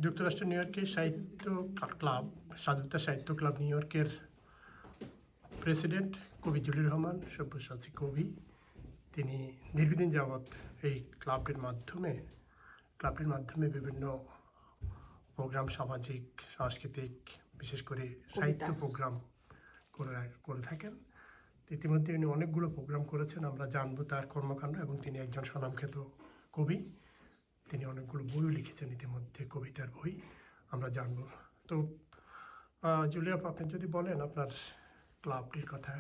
যুক্তরাষ্ট্রের নিউ ইয়র্কের সাহিত্য ক্লাব, স্বাধীনতা সাহিত্য ক্লাব নিউ ইয়র্কের প্রেসিডেন্ট কবি জলিল রহমান সব্যসাচী কবি, তিনি দীর্ঘদিন যাবৎ এই ক্লাবটির মাধ্যমে বিভিন্ন প্রোগ্রাম, সামাজিক, সাংস্কৃতিক, বিশেষ করে সাহিত্য প্রোগ্রাম করে থাকেন। ইতিমধ্যে উনি অনেকগুলো প্রোগ্রাম করেছেন, আমরা জানবো তার কর্মকাণ্ড। এবং তিনি একজন স্বনামখ্যাত কবি, তিনি অনেকগুলো বইও লিখেছেন ইতিমধ্যে, কবিতার বই, আমরা জানবো। তো জুলিয়া, আপনি যদি বলেন আপনার ক্লাবটির কথা,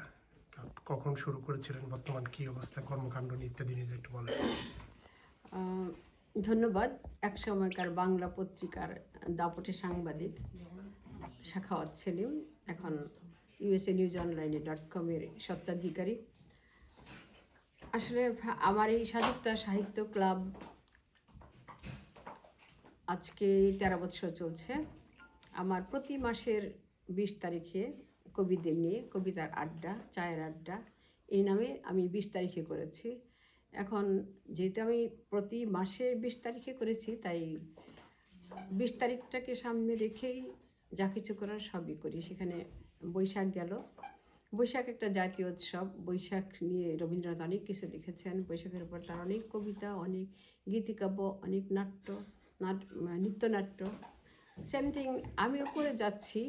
কখন শুরু করেছিলেন, বর্তমান কী অবস্থা, কর্মকাণ্ড ইত্যাদি নিয়ে একটু বলেন। ধন্যবাদ। এক সময়কার বাংলা পত্রিকার দাপটে সাংবাদিক সাখাওয়াত সেলিম, এখন usaNewsOnline.com এর স্বত্বাধিকারী। আসলে আমার এই স্বাধীনতা সাহিত্য ক্লাব আজকে 13 বছর চলছে। আমার প্রতি মাসের 20 তারিখে কবিদের নিয়ে কবিতার আড্ডা, চায়ের আড্ডা, এই নামে আমি 20 তারিখে করেছি। এখন যেহেতু আমি প্রতি মাসের 20 তারিখে করেছি, তাই 20 তারিখটাকে সামনে রেখেই যা কিছু করার সবই করি। সেখানে বৈশাখ গেল, বৈশাখ একটা জাতীয় উৎসব। বৈশাখ নিয়ে রবীন্দ্রনাথ অনেক কিছু লিখেছেন। বৈশাখের উপর তার অনেক কবিতা, অনেক গীতিকাব্য, অনেক নৃত্যনাট্য। সেম থিং আমিও করে যাচ্ছি।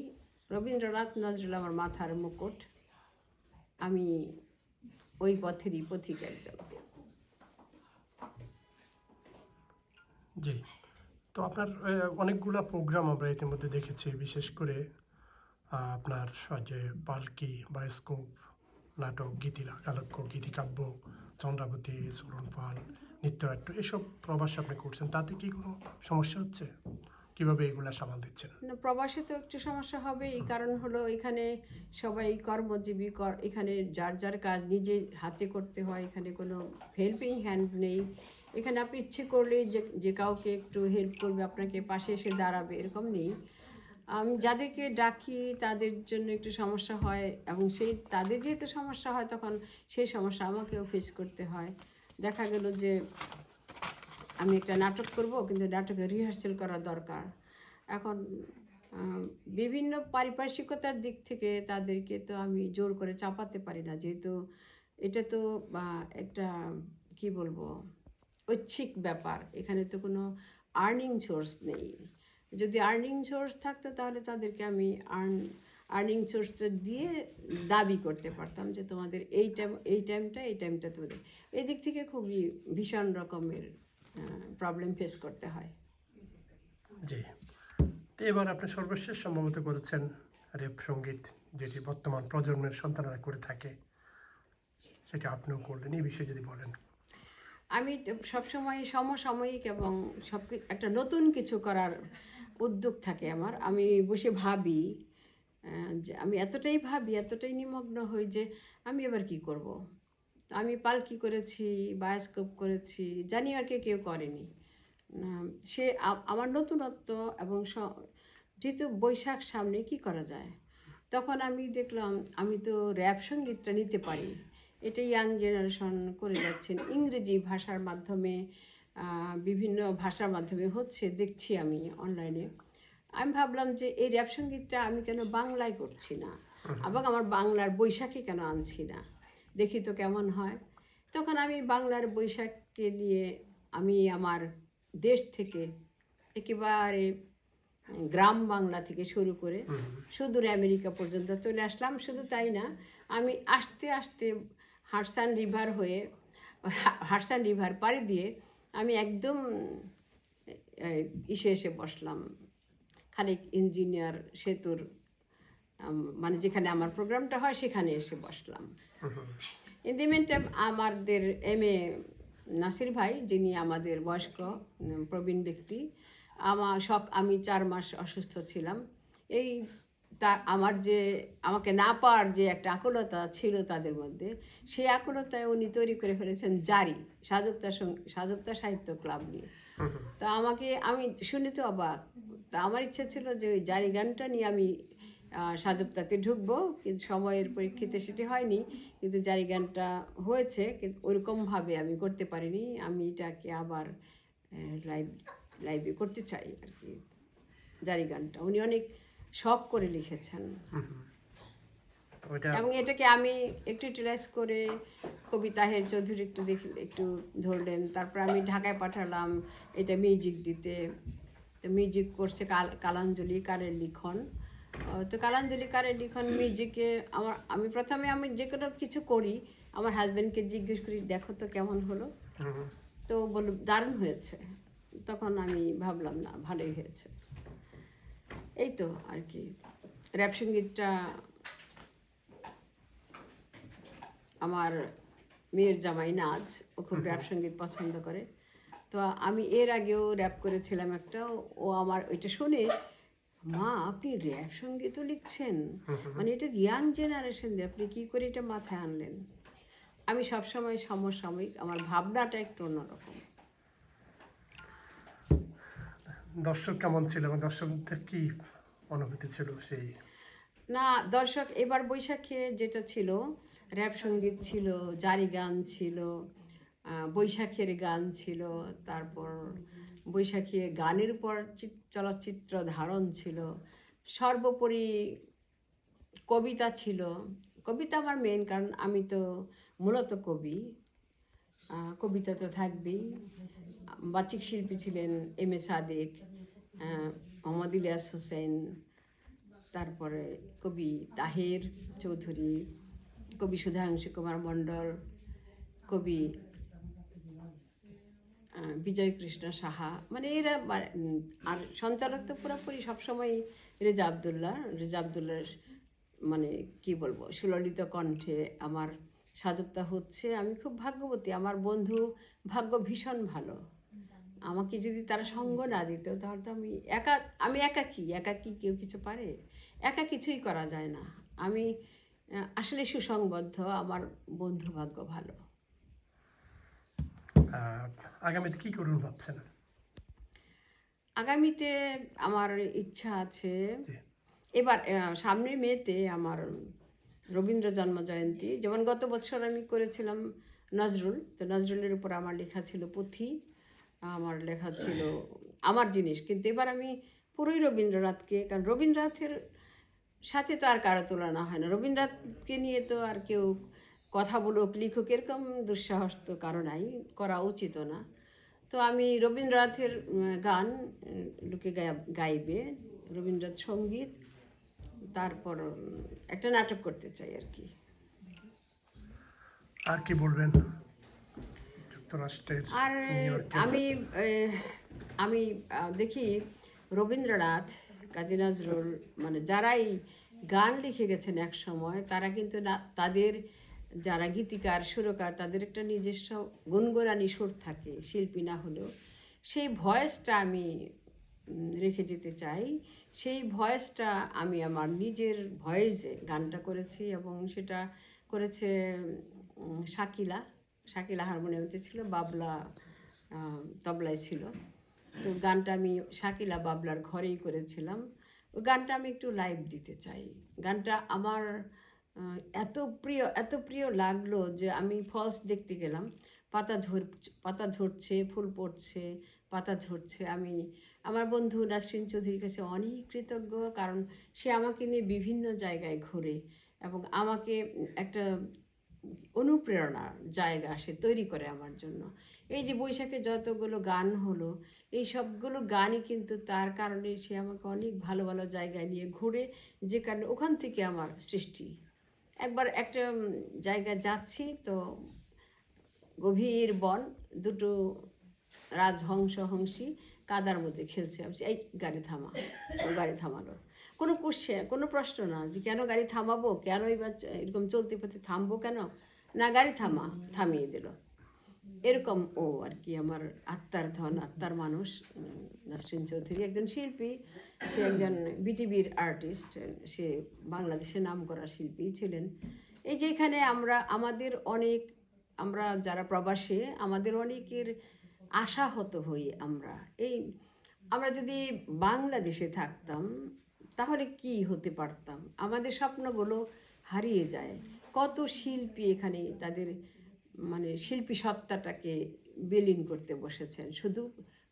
রবীন্দ্রনাথ, নজরুল আমার মাথার মুকুট, আমি ওই পথেরই পথিক একজন। জি, তো আপনার অনেকগুলো প্রোগ্রাম আমরা ইতিমধ্যে দেখেছি, বিশেষ করে আপনার যে পালকি, বায়োস্কোপ, নাটক, গীতিকাব্য, গীতিকাব্য, চন্দ্রাবতী, চরণ পাল, নৃত্যনাট্য, এসব প্রবাসে আপনি করছেন। তাতে কি কোনো সমস্যা হচ্ছে? কিভাবে এগুলা সামাল দিচ্ছেন? না, প্রবাসে তো একটু সমস্যা হবে। এই কারণ হলো এখানে সবাই কর্মজীবী, এখানে যার যার কাজ নিজে হাতে করতে হয়। এখানে কোনো হেল্পিং হ্যান্ড নেই। এখানে আপনি ইচ্ছে করলে যে কাউকে একটু হেল্প করবে, আপনাকে পাশে এসে দাঁড়াবে, এরকম নেই। আমি যাদেরকে ডাকি তাদের জন্য একটু সমস্যা হয়, এবং তাদের যেহেতু সমস্যা হয়, তখন সেই সমস্যা আমাকেও ফেস করতে হয়। দেখা গেল যে আমি একটা নাটক করব, কিন্তু নাটকের রিহার্সেল করা দরকার। এখন বিভিন্ন পারিপার্শ্বিকতার দিক থেকে তাদেরকে তো আমি জোর করে চাপাতে পারি না, যেহেতু এটা তো একটা কি বলবো, ঐচ্ছিক ব্যাপার। এখানে তো কোনো আর্নিং সোর্স নেই। যদি আর্নিং সোর্স থাকতো তাহলে তাদেরকে আমি আর্নিং সোর্সটা দিয়ে দাবি করতে পারতাম যে তোমাদের এই টাইমটা তোমাদের। এই দিক থেকে খুবই ভীষণ রকমের প্রবলেম ফেস করতে হয়। জি, তো এবার আপনি সর্বশেষ সম্ভবত করেছেন রেপ সঙ্গীত, যেটি বর্তমান প্রজন্মের সন্তানরা করে থাকে, সেটা আপনিও করলেন। এই বিষয়ে যদি বলেন। আমি সবসময় সমসাময়িক এবং একটা নতুন কিছু করার উদ্যোগ থাকে আমার। আমি বসে ভাবি, যে আমি এতটাই নিমগ্ন হই যে আমি এবার কি করব। আমি পালকি করেছি, বায়োস্কোপ করেছি, জানি আর কেউ করেনি। সে আমার নতুনত্ব, এবং যেহেতু বৈশাখ সামনে, কি করা যায়। তখন আমি দেখলাম আমি তো র্যাপ সঙ্গীতটা নিতে পারি। এটা ইয়াং জেনারেশন করে যাচ্ছেন, ইংরেজি ভাষার মাধ্যমে, বিভিন্ন ভাষার মাধ্যমে হচ্ছে, দেখছি আমি অনলাইনে। আমি ভাবলাম যে এই র্যাপ সঙ্গীতটা আমি কেন বাংলায় করছি না, এবং আমার বাংলার বৈশাখে কেন আনছি না, দেখি তো কেমন হয়। তখন আমি বাংলার বৈশাখকে নিয়ে আমি আমার দেশ থেকে একেবারে গ্রাম বাংলা থেকে শুরু করে সুদূর আমেরিকা পর্যন্ত চলে আসলাম। শুধু তাই না, আমি আস্তে আস্তে হাডসন রিভার পাড়ি দিয়ে আমি একদম এসে বসলাম খানিক ইঞ্জিনিয়ার সেতুর, মানে যেখানে আমার প্রোগ্রামটা হয় সেখানে এসে বসলাম। ইন দি মিন টাইম আমাদের MA নাসির ভাই, যিনি আমাদের বয়স্ক প্রবীণ ব্যক্তি, আমি 4 মাস অসুস্থ ছিলাম। আমাকে না পাওয়ার যে একটা আকুলতা ছিল তাদের মধ্যে, সেই আকুলতায় উনি তৈরি করে ফেলেছেন জারি, স্বাধীনতা সাহিত্য ক্লাব নিয়ে। তা আমি শুনে তো অবাক। তা আমার ইচ্ছা ছিল যে ওই জারি গানটা নিয়ে আমি স্বাধীনতাতে ঢুকবো, কিন্তু সময়ের পরীক্ষিতে সেটি হয়নি। কিন্তু জারি গানটা হয়েছে, কিন্তু ওইরকমভাবে আমি করতে পারিনি। আমি এটাকে আবার লাইভে করতে চাই আর কি। জারি গানটা উনি অনেক শখ করে লিখেছেন। তো ওইটা এবং এটাকে আমি একটু ইউটিলাইজ করে কবি তাহের চৌধুরী একটু ধরলেন, তারপর আমি ঢাকায় পাঠালাম এটা মিউজিক দিতে। তো মিউজিক করছে কালাঞ্জলি কারের লিখন। তো কালাঞ্জলি কারের লিখন মিউজিকে আমি প্রথমে যে কোনো কিছু করি আমার হাজব্যান্ডকে জিজ্ঞেস করি দেখো তো কেমন হলো, তো বলল দারুণ হয়েছে। তখন আমি ভাবলাম না ভালোই হয়েছে। এই তো আর কি। র‍্যাপ সঙ্গীতটা আমার মেয়ের জামাই নাজ, ও খুব র‍্যাপ সঙ্গীত পছন্দ করে। তো আমি এর আগেও র‍্যাপ করেছিলাম একটা, ও আমার ওইটা শুনে মা আপনি র‍্যাপ সঙ্গীতও লিখছেন, মানে এটা ইয়াং জেনারেশন দিয়ে আপনি কী করে এটা মাথায় আনলেন। আমি সবসময় সমসাময়িক, আমার ভাবনাটা একটু অন্যরকম। দর্শক কেমন ছিল এবং দর্শকদের কি অনুভূতি ছিল সেই? না, দর্শক এবার বৈশাখে যেটা ছিল র‍্যাপ সঙ্গীত ছিল, জারি গান ছিল, বৈশাখের গান ছিল, তারপর বৈশাখী গানের উপর চলচ্চিত্র ধারণ ছিল, সর্বোপরি কবিতা ছিল। কবিতা আমার মেন, কারণ আমি তো মূলত কবি। কবিতা তো থাকবেই। বাচিক শিল্পী ছিলেন এম.এ. সাদেক, মোহাম্মদ ইলিয়াস হোসেন, তারপরে কবি তাহের চৌধুরী, কবি সুধাংশু কুমার মণ্ডল, কবি বিজয় কৃষ্ণ সাহা, মানে এরা। আর সঞ্চালক তো পুরোপুরি সবসময় রেজা আবদুল্লাহর মানে কি বলবো সুললিত কণ্ঠে আমার সাজবটা হচ্ছে। আমি খুব ভাগ্যবতী, আমার বন্ধু ভাগ্য ভীষণ ভালো। আমাকে যদি তারা সঙ্গ না দিত তাহলে তো আমি একাকী কেউ কিছু পারে, একা কিছুই করা যায় না। আমি আসলে সুসংবদ্ধ, আমার বন্ধু ভাগ্য ভালো। আগামীতে কি করুন ভাবছেন? আগামীতে আমার ইচ্ছা আছে, এবার সামনের মেতে আমার রবীন্দ্র জন্মজয়ন্তী, যেমন গত বছর আমি করেছিলাম নজরুল, তো নজরুলের উপর আমার লেখা ছিল পুঁথি, আমার লেখা ছিল আমার জিনিস। কিন্তু এবার আমি পুরোই রবীন্দ্রনাথকে, কারণ রবীন্দ্রনাথের সাথে তো আর কারো তুলনা হয় না। রবীন্দ্রনাথকে নিয়ে তো আর কেউ কথা বলুক লিখুক এরকম দুঃসাহস তো কারো নাই, করা উচিত না। তো আমি রবীন্দ্রনাথের গান লোকে গাইবে, রবীন্দ্রনাথ সঙ্গীত, তারপর একটা নাটক করতে চাই আর কি। আর কি বলবেন যুক্তরাষ্ট্রের আর আমি দেখি রবীন্দ্রনাথ, কাজী নজরুল, মানে যারাই গান লিখে গেছেন এক সময়, তারা কিন্তু তাদের যারা গীতিকার সুরকার তাদের একটা নিজস্ব গুনগুনানি সুর থাকে, শিল্পী না হলেও সেই ভয়েসটা আমি রেখে যেতে চাই। সেই ভয়েসটা আমি আমার নিজের ভয়েসে গানটা করেছি, এবং সেটা করেছে শাকিলা হারমোনিয়ামতে ছিল, বাবলা তবলায় ছিল। তো গানটা আমি শাকিলা বাবলার ঘরেই করেছিলাম। ওই গানটা আমি একটু লাইভ দিতে চাই। গানটা আমার এত প্রিয় লাগলো যে আমি ফলস দেখতে গেলাম, পাতা ঝরছে, ফুল পড়ছে, পাতা ঝরছে। আমি আমার বন্ধু নাসরিন চৌধুরীর কাছে অনেক কৃতজ্ঞ, কারণ সে আমাকে নিয়ে বিভিন্ন জায়গায় ঘোরে এবং আমাকে একটা অনুপ্রেরণার জায়গা সে তৈরি করে আমার জন্য। এই যে বৈশাখে যতগুলো গান হলো, এই সবগুলো গানই কিন্তু তার কারণে সে আমাকে অনেক ভালো ভালো জায়গায় নিয়ে ঘুরে, যে কারণে ওখান থেকে আমার সৃষ্টি। একবার একটা জায়গায় যাচ্ছি, তো গভীর বন, দুটো হংসী কাদার মধ্যে খেলছে। আমি এই গাড়ি থামা, ও গাড়ি থামালো। কোনো প্রশ্ন না যে কেন গাড়ি থামাবো, কেন এবার এরকম চলতে পথে থামবো কেন, না গাড়ি থামিয়ে দিল। এরকম ও আর কি আমার আত্মার ধন, আত্মার মানুষ। নাসরিন চৌধুরী একজন শিল্পী, সে একজন বিটিভির আর্টিস্ট, সে বাংলাদেশে নামকরা শিল্পী ছিলেন। এই যে এখানে আমরা যারা প্রবাসী, আমাদের অনেকের আশাহত হই। আমরা যদি বাংলাদেশে থাকতাম তাহলে কি হতে পারতাম, আমাদের স্বপ্নগুলো হারিয়ে যায়। কত শিল্পী এখানে তাদের মানে শিল্পী সত্তাটাকে বিলীন করতে বসেছেন শুধু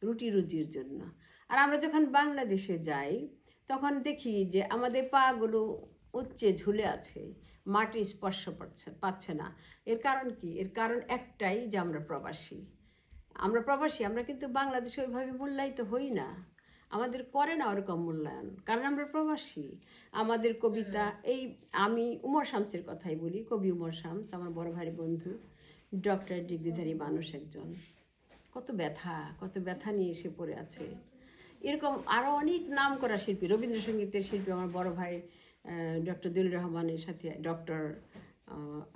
রুটি রুজির জন্য। আর আমরা যখন বাংলাদেশে যাই তখন দেখি যে আমাদের পাগুলো উচ্চে ঝুলে আছে, মাটি স্পর্শ পাচ্ছে না। এর কারণ কি? এর কারণ একটাই, যে আমরা প্রবাসী। আমরা কিন্তু বাংলাদেশে ওইভাবে মূল্যায়িত হই না, আমাদের করে না ওরকম মূল্যায়ন, কারণ আমরা প্রবাসী। আমাদের কবিতা, আমি উমর শামসের কথাই বলি, কবি উমর শামস আমার বড় ভাইয়ের বন্ধু, ডক্টরেট ডিগ্রিধারী মানুষ একজন, কত ব্যথা নিয়ে এসে পড়ে আছে। এরকম আরও অনেক নাম করা শিল্পী, রবীন্দ্রসঙ্গীতের শিল্পী আমার বড় ভাই ডক্টর দিলুর রহমানের সাথে ডক্টর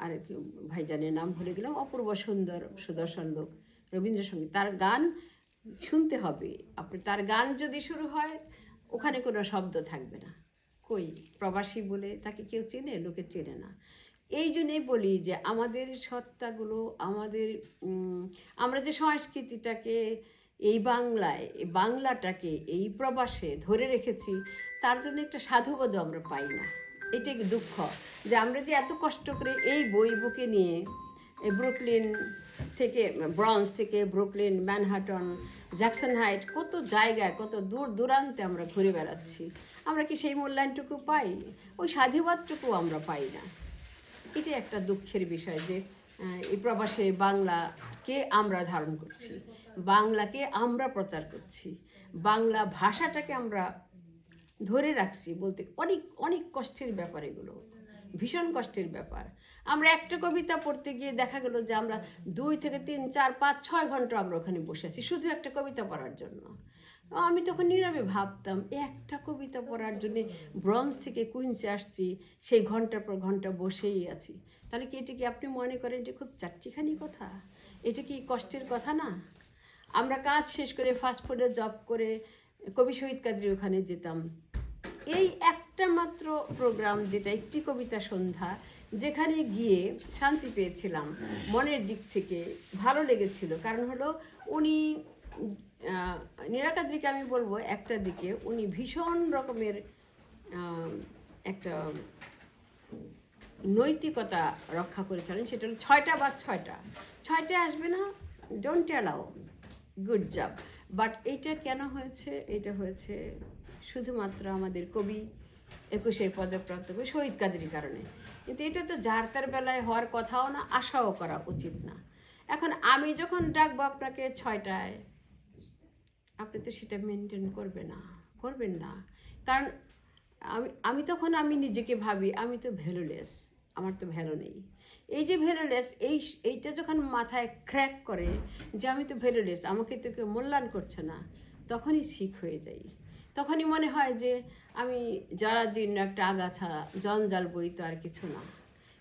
আরেক ভাইজানের নাম ভুলে গেলাম, অপূর্ব সুন্দর সুদর্শন লোক, রবীন্দ্রসঙ্গীত, তার গান শুনতে হবে আপনি। তার গান যদি শুরু হয় ওখানে কোনো শব্দ থাকবে না। কই প্রবাসী বলে তাকে কেউ চেনে? লোকে চেনে না। এই জন্যই বলি যে আমাদের সত্তাগুলো, আমরা যে সংস্কৃতিটাকে এই বাংলাটাকে এই প্রবাসে ধরে রেখেছি, তার জন্য একটা সাধুবাদও আমরা পাই না। এটাই দুঃখ, যে আমরা যে এত কষ্ট করে এই বই বুকে নিয়ে ব্রঞ্জ থেকে ব্রুকলিন, ম্যানহাটন, জ্যাকসন হাইট, কত জায়গায়, কত দূর দূরান্তে আমরা ঘুরে বেড়াচ্ছি, আমরা কি সেই মূল্যায়নটুকু পাই? ওই সাধুবাদটুকু আমরা পাই না। এটাই একটা দুঃখের বিষয়, যে এই প্রবাসে বাংলাকে আমরা ধারণ করছি, বাংলাকে আমরা প্রচার করছি, বাংলা ভাষাটাকে আমরা ধরে রাখছি বলতে অনেক অনেক কষ্টের ব্যাপার, এগুলো ভীষণ কষ্টের ব্যাপার। আমরা একটা কবিতা পড়তে গিয়ে দেখা গেল যে আমরা 2 থেকে 3, 4, 5, 6 ঘন্টা আমরা ওখানে বসে আছি শুধু একটা কবিতা পড়ার জন্য। আমি তখন নীরবে ভাবতাম, একটা কবিতা পড়ার জন্যে ব্রঞ্জ থেকে কুইন্সে আসছি, সেই ঘন্টার পর ঘন্টা বসেই আছি। তাহলে কি এটা কি আপনি মনে করেন যে খুব চারটিখানি কথা? এটা কি কষ্টের কথা না? আমরা কাজ শেষ করে ফাস্টফুডে জব করে কবি শহীদ কাজীর ওখানে যেতাম, এই একটা মাত্র প্রোগ্রাম, যেটা একটি কবিতা সন্ধ্যা, যেখানে গিয়ে শান্তি পেয়েছিলাম, মনের দিক থেকে ভালো লেগেছিল। কারণ হলো উনি নীরা কাজীকে আমি বলবো একটা দিকে উনি ভীষণ রকমের একটা নৈতিকতা রক্ষা করেছিলেন। সেটা হলো 6টা বা 6টায় আসবে না, don't allow, good job. But এইটা কেন হয়েছে? এটা হয়েছে শুধুমাত্র আমাদের কবি 21 পদকপ্রাপ্ত কবি শহীদ কাজীর কারণে। কিন্তু এটা তো যার তার বেলায় হওয়ার কথাও না, আশাও করা উচিত না। এখন আমি যখন ডাকবো আপনাকে 6টায়, আপনি তো সেটা মেনটেন করবেন না। কারণ আমি নিজেকে ভাবি আমি তো ভ্যালুলেস, আমার তো ভ্যালু নেই। এই যে ভ্যালুলেস, এইটা যখন মাথায় ক্র্যাক করে যে আমি তো ভ্যালুলেস, আমাকে তো কেউ মূল্যায়ন করছে না, তখনই শিখ হয়ে যাই। তখনই মনে হয় যে আমি যারার জন্য একটা আগাছা, জঞ্জাল বই, তো আর কিছু না।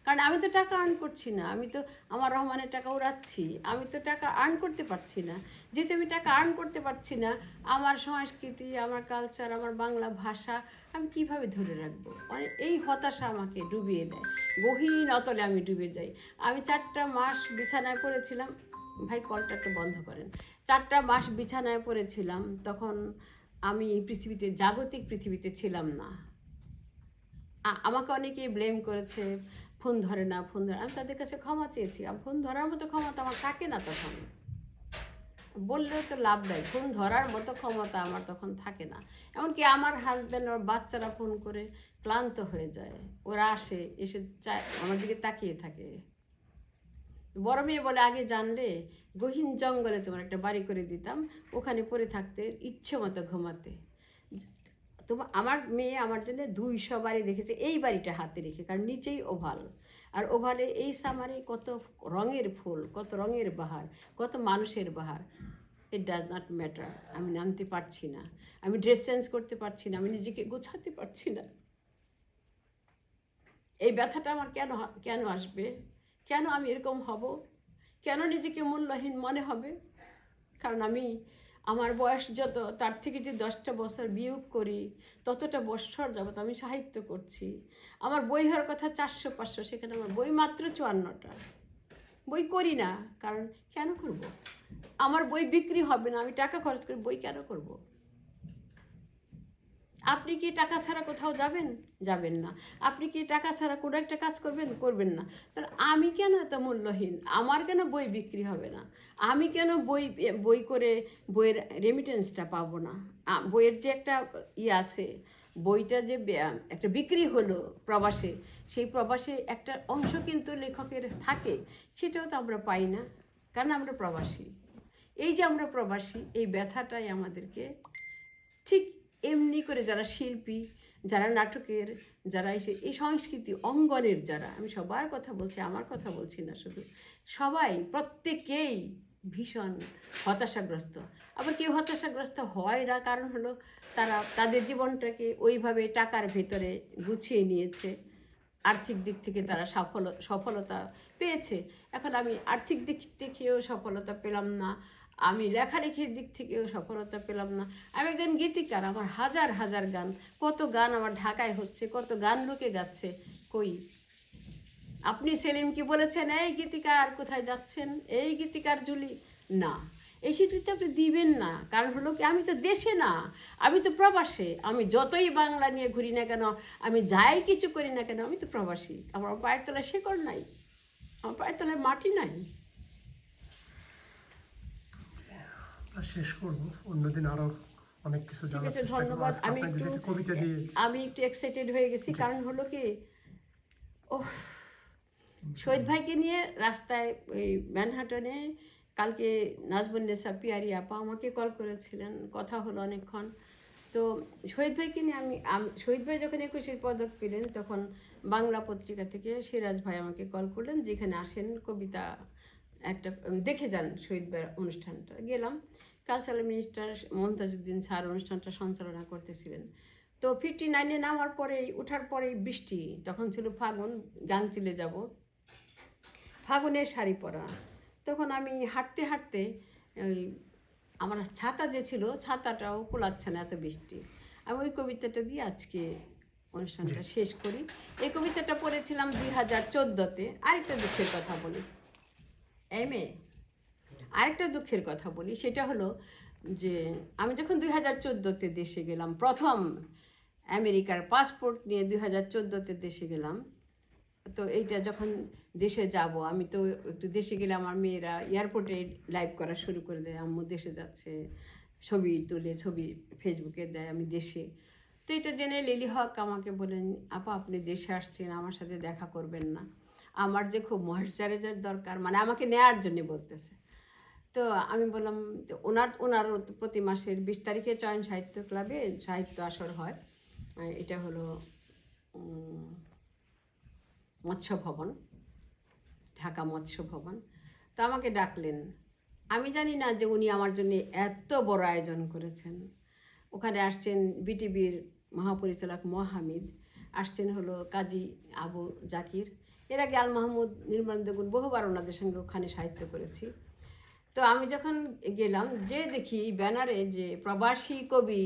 কারণ আমি তো টাকা আর্ন করছি না, আমি তো আমার রহমানের টাকা উড়াচ্ছি, আমি তো টাকা আর্ন করতে পারছি না। যেহেতু আমি টাকা আর্ন করতে পারছি না, আমার সংস্কৃতি, আমার কালচার, আমার বাংলা ভাষা আমি কিভাবে ধরে রাখবো? মানে এই হতাশা আমাকে ডুবিয়ে দেয়, গহীন অতলে আমি ডুবে যাই। আমি 4টা মাস বিছানায় পড়েছিলাম, ভাই কলটা একটু বন্ধ করেন। 4টা মাস বিছানায় পড়েছিলাম, তখন আমি জাগতিক পৃথিবীতে ছিলাম না। আমাকে অনেকেই ব্লেম করেছে, ফোন ধরে না। আমি তাদের কাছে ক্ষমা চেয়েছি। ফোন ধরার মতো ক্ষমতা আমার থাকে না তখন, বললেও তো লাভ নাই, ফোন ধরার মতো ক্ষমতা আমার তখন থাকে না। এমনকি আমার হাজব্যান্ড, ওর বাচ্চারা ফোন করে ক্লান্ত হয়ে যায়, ওরা এসে চায় আমার দিকে তাকিয়ে থাকে। বড় মেয়ে বলে, আগে জানলে গহীন জঙ্গলে তোমার একটা বাড়ি করে দিতাম, ওখানে পড়ে থাকতে, ইচ্ছে মতো ঘুমাতে। তো আমার মেয়ে আমার জন্য 200 বাড়ি দেখেছে, এই বাড়িটা হাতে রেখে, কারণ নিচেই ওভাল, আর ওভালে এই সামারে কত রঙের ফুল, কত রঙের বাহার, কত মানুষের বাহার। It does not matter. আমি নামতে পারছি না, আমি ড্রেস চেঞ্জ করতে পারছি না, আমি নিজেকে গোছাতে পারছি না। এই ব্যথাটা আমার কেন আসবে? কেন আমি এরকম হব? কেন নিজেকে মূল্যহীন মনে হবে? কারণ আমার বয়স যত, তার থেকে যে 10টা বছর বিয়োগ করি, ততটা বছর যাবত আমি সাহিত্য করছি। আমার বই হওয়ার কথা 400-500, সেখানে আমার বই মাত্র 54টা। বই করি না, কারণ কেন করব? আমার বই বিক্রি হবে না, আমি টাকা খরচ করে বই কেন করব? আপনি কি টাকা ছাড়া কোথাও যাবেন? যাবেন না। আপনি কি টাকা ছাড়া কোনো একটা কাজ করবেন? করবেন না। তাহলে আমি কেন এত মূল্যহীন? আমার কেন বই বিক্রি হবে না? আমি কেন বই করে বইয়ের রেমিটেন্সটা পাবো না? বইয়ের যে একটা আছে, বইটা যে একটা বিক্রি হলো প্রবাসে, সেই প্রবাসে একটা অংশ কিন্তু লেখকের থাকে, সেটাও তো আমরা পাই না, কারণ আমরা প্রবাসী। এই যে আমরা প্রবাসী, এই ব্যথাটাই আমাদেরকে ঠিক এমনি করে যারা শিল্পী, যারা নাটকের, যারা এই সংস্কৃতি অঙ্গনের যারা, আমি সবার কথা বলছি, আমার কথা বলছি না শুধু, সবাই প্রত্যেকেই ভীষণ হতাশাগ্রস্ত। আবার কেউ হতাশাগ্রস্ত হয় না, কারণ হলো তারা তাদের জীবনটাকে ওইভাবে টাকার ভেতরে গুছিয়ে নিয়েছে, আর্থিক দিক থেকে তারা সফলতা পেয়েছে। এখন আমি আর্থিক দিক থেকেও সফলতা পেলাম না, আমি লেখালেখির দিক থেকেও সফলতা পেলাম না। আমি একজন গীতিকার, আমার হাজার হাজার গান, কত গান আমার ঢাকায় হচ্ছে, কত গান লোকে যাচ্ছে, কই? আপনি সেলিম কি বলেছেন এই গীতিকার কোথায় যাচ্ছেন, এই গীতিকার জুলি? না, এই স্বীকৃতি আপনি দিবেন না। কারণ হলো কি, আমি তো দেশে না, আমি তো প্রবাসে। আমি যতই বাংলা নিয়ে ঘুরি না কেন, আমি যাই কিছু করি না কেন, আমি তো প্রবাসী। আমার পায়ের তলায় শেকড় নাই, আমার পায়ের তলায় মাটি নাই। শেষ করব, অন্যদিন আরো অনেক কিছু ঠিক জানার আছে, চেষ্টা করব। ধন্যবাদ। আজকে আপনাকে যদি একটা কবিতা দিয়ে আমি একটু এক্সাইটেড হয়ে গেছি, কারণ হলো কি, ও শহীদ ভাইকে নিয়ে রাস্তায় ওই ম্যানহাটনে কালকে নাজবুন্নেসা পিয়ারি আপা আমাকে কল করেছিলেন, কথা হলো অনেকক্ষণ। তো শহীদ ভাইকে নিয়ে শহীদ ভাই যখন 21 পদক পেলেন, তখন বাংলা পত্রিকা থেকে সিরাজ ভাই আমাকে কল করলেন, যেখানে আসেন কবিতা একটা দেখে যান শহীদ ভাইয়ের অনুষ্ঠানটা। গেলাম, কালচারাল মিনিস্টার মমতাজউদ্দিন স্যার অনুষ্ঠানটা সঞ্চালনা করতেছিলেন। তো 59-এ নামার পরেই, ওঠার পরেই বৃষ্টি, তখন ছিল ফাগুন, গাংচিলে যাব, ফাগুনের শাড়ি পরা। তখন আমি হাঁটতে হাঁটতে ওই আমার ছাতা যে ছিল, ছাতাটাও কোলাচ্ছে না, এত বৃষ্টি। আমি ওই কবিতাটা দিয়ে আজকে অনুষ্ঠানটা শেষ করি। এই কবিতাটা পড়েছিলাম 2014-তে। আরেকটা দুঃখের কথা বলি, আরেকটা দুঃখের কথা বলি, সেটা হলো যে আমি যখন 2014-তে দেশে গেলাম, প্রথম আমেরিকার পাসপোর্ট নিয়ে 2014-তে দেশে গেলাম। তো এইটা যখন দেশে যাব, আমি তো একটু দেশে গেলে আমার মেয়েরা এয়ারপোর্টে লাইভ করা শুরু করে দেয়, আম্মু দেশে যাচ্ছে, ছবি তুলে ছবি ফেসবুকে দেয় আমি দেশে। তো এটা জেনে লিলি হক আমাকে বলেন, আপা আপনি দেশে আসছেন, আমার সাথে দেখা করবেন না? আমার যে খুব ময়েশ্চারাইজার দরকার, মানে আমাকে নেওয়ার জন্য বলতেছে। তো আমি বললাম, ওনার প্রতি মাসের 20 তারিখে চয়ন সাহিত্য ক্লাবে সাহিত্য আসর হয়, এটা হলো মৎস্য ভবন, ঢাকা মৎস্য ভবন। তো আমাকে ডাকলেন। আমি জানি না যে উনি আমার জন্য এত বড় আয়োজন করেছেন। ওখানে আসছেন বিটিভির মহাপরিচালক হামিদ, আসছেন হলো কাজী আবু জাকির। এর আগে আল মাহমুদ, নির্মল দেগুন বহুবার ওনাদের সঙ্গে ওখানে সাহিত্য করেছি। তো আমি যখন গেলাম, যে দেখি ব্যানারে যে প্রবাসী কবি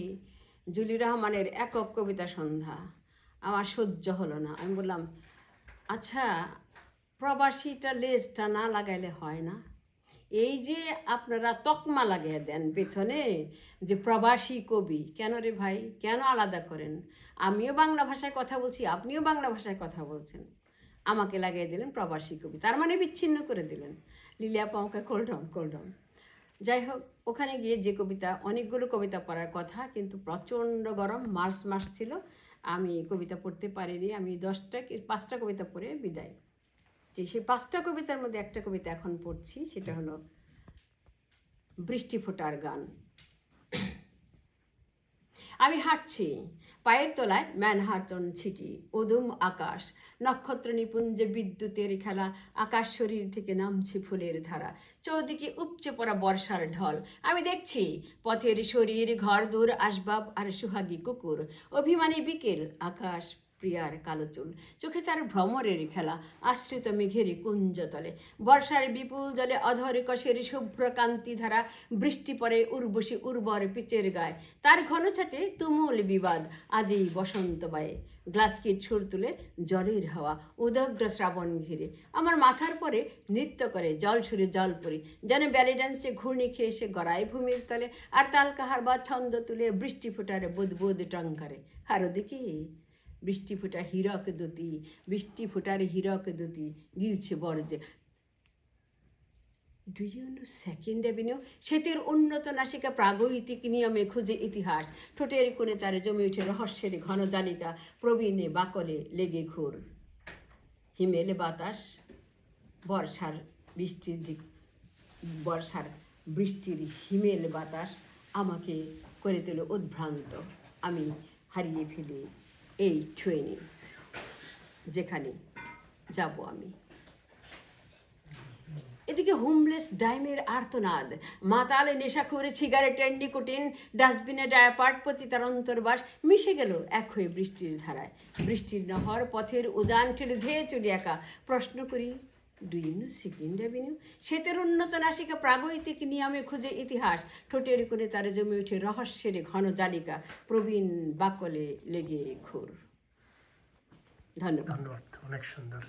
জুলি রহমানের একক কবিতা সন্ধ্যা, আমার সহ্য হলো না। আমি বললাম, আচ্ছা প্রবাসীটা লেজটা না লাগাইলে হয় না? এই যে আপনারা তকমা লাগিয়ে দেন পেছনে যে প্রবাসী কবি, কেন রে ভাই, কেন আলাদা করেন? আমিও বাংলা ভাষায় কথা বলছি, আপনিও বাংলা ভাষায় কথা বলছেন, আমাকে লাগিয়ে দিলেন প্রবাসী কবি, তার মানে বিচ্ছিন্ন করে দিলেন। লিলি আপা আমাকে কোল্ডম। যাই হোক, ওখানে গিয়ে যে কবিতা, অনেকগুলো কবিতা পড়ার কথা, কিন্তু প্রচণ্ড গরম, মার্চ মাস ছিল, আমি কবিতা পড়তে পারিনি। আমি 5টা কবিতা পড়ে বিদায়। যে সেই 5টা কবিতার মধ্যে একটা কবিতা এখন পড়ছি, সেটা হলো বৃষ্টি ফোঁটার গান। আমি হাঁটছি, পায়ের তলায় ম্যানহাটন ছিটি, উদুম আকাশ, নক্ষত্র নিপুঞ্জে বিদ্যুতের খেলা, আকাশ শরীর থেকে নামছে ফুলের ধারা, চৌদিকে উপচে পড়া বর্ষার ঢল। আমি দেখছি পথের শরীর, ঘর দূর আসবাব আর সুহাগী কুকুর, অভিমানী বিকেল, আকাশ প্রিয়ার কালো চুল, চোখে তার ভ্রমরের খেলা, আশ্রিত মেঘের কুঞ্জতলে, বর্ষার বিপুল জলে অধর কষের শুভ্র কান্তি ধারা, বৃষ্টি পড়ে উর্বশী উর্বর পিচের গায়ে, তার ঘন ছাটে তুমুল বিবাদ, আজই বসন্ত বায়ে, গ্লাসকির ছুর তুলে জলের হাওয়া, উদগ্র শ্রাবণ ঘিরে, আমার মাথার পরে নৃত্য করে জল সুরে জল পরি, যেন ব্যালি ডান্সে ঘূর্ণি খেয়ে এসে গড়ায় ভূমির তলে, আর তালকাহার বা ছন্দ তুলে বৃষ্টি ফোটার বুদ বুদ টঙ্কারে। আর ওদিকে বৃষ্টি ফোটা হীরক দুতি, বৃষ্টি ফোটার হীরক দুতি গিলছে বরজে। Do you know second avenue? সেতের উন্নত নাসিকা প্রাগৈতিক নিয়মে খুঁজে ইতিহাস, ঠোঁটের কোণে তার জমে উঠে রহস্যের ঘন জালিকা, প্রবীণে বাকলে লেগে ঘোর। হিমেল বাতাস, বর্ষার বৃষ্টির দিক, বর্ষার বৃষ্টির হিমেল বাতাস আমাকে করে তোলে উদ্ভ্রান্ত। আমি হারিয়ে ফেলি এই ট্রেনে, যেখানে যাব আমি। এদিকে হোমলেস ডাইমের আর্তনাদ, মাতালে নেশা করে সিগারেটের নিকোটিন, ডাস্টবিনে ডায়াপার্ট প্রতি তার অন্তর্বাস মিশে গেল এক হয়ে বৃষ্টির ধারায়। বৃষ্টির নহর পথের উজান ঠেলে ধেয়ে চলে একা। প্রশ্ন করি, do you know second avenue? সেতের উন্নত নাসিকা প্রাগৈতিক নিয়মে খুঁজে ইতিহাস, ঠোঁটের কোণে তার জমে উঠে রহস্যের ঘন জালিকা, প্রবীণ বাকলে লেগে ঘোর। ধন্যবাদ। ধন্যবাদ, অনেক সুন্দর।